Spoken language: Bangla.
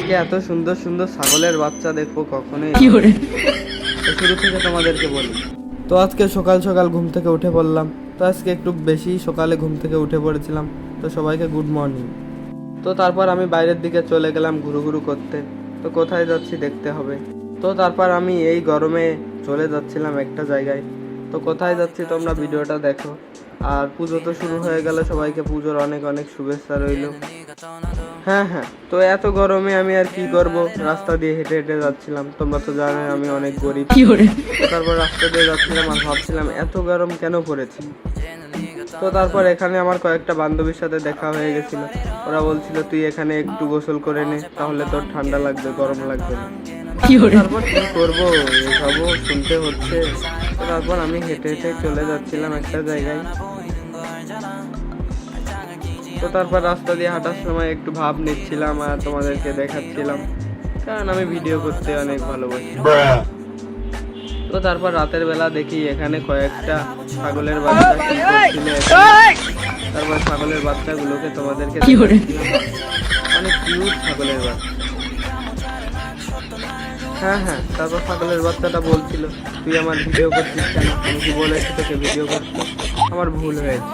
আজকে এত সুন্দর সুন্দর ছাগলের বাচ্চা দেখবো কখনোই। তো শুরু থেকে তোমাদেরকে বলি। তো আজকে সকাল সকাল ঘুম থেকে উঠে পড়লাম। তো আজকে একটু বেশি সকালে ঘুম থেকে উঠে পড়েছিলাম। তো সবাইকে গুড মর্নিং। তো তারপর আমি বাইরের দিকে চলে গেলাম ঘুরু ঘুরু করতে। তো কোথায় যাচ্ছি দেখতে হবে। তো তারপর আমি এই গরমে চলে যাচ্ছিলাম একটা জায়গায়। তো কোথায় যাচ্ছি তোমরা ভিডিওটা দেখো। আর পুজো তো শুরু হয়ে গেল, সবাইকে পুজোর অনেক অনেক শুভেচ্ছা রইল। হ্যাঁ, তো এত গরমে আমি আর কি করব, রাস্তা দিয়ে হেঁটে হেঁটে যাচ্ছিলাম। তোমরা তো জানো আমি অনেক গরিব। তো তারপর রাস্তা দিয়ে যাচ্ছিলাম আর ভাবছিলাম এত গরম কেন পড়েছে। তো তারপর এখানে আমার কয়েকটা বান্ধবীর সাথে দেখা হয়ে গেছিল। ওরা বলছিল তুই এখানে একটু গোসল করে নে, তাহলে তোর ঠান্ডা লাগবে, গরম লাগবে না। তারপর কি করবো, এসবও শুনতে হচ্ছে। তো তারপর আমি হেঁটে হেঁটে চলে যাচ্ছিলাম একটা জায়গায়। তো তারপর রাস্তা দিয়ে হাঁটার সময় একটু ভাব নিচ্ছিলাম আর তোমাদেরকে দেখাচ্ছিলাম, কারণ আমি ভিডিও করতে অনেক ভালোবাসি। তো তারপর রাতের বেলা দেখি এখানে কয়েকটা ছাগলের বাচ্চা কি করছিল এখানে। তারপর ছাগলের বাচ্চাগুলোকে তোমাদেরকে দেখাচ্ছিলাম। অনেক কিউট ছাগলের বাচ্চা। হ্যাঁ, তারপর ছাগলের বাচ্চাটা বলছিল তুই আমার ভিডিও করছিস কেন, আমি কি বলেছি তোকে ভিডিও করতে, আমার ভুল হয়েছে।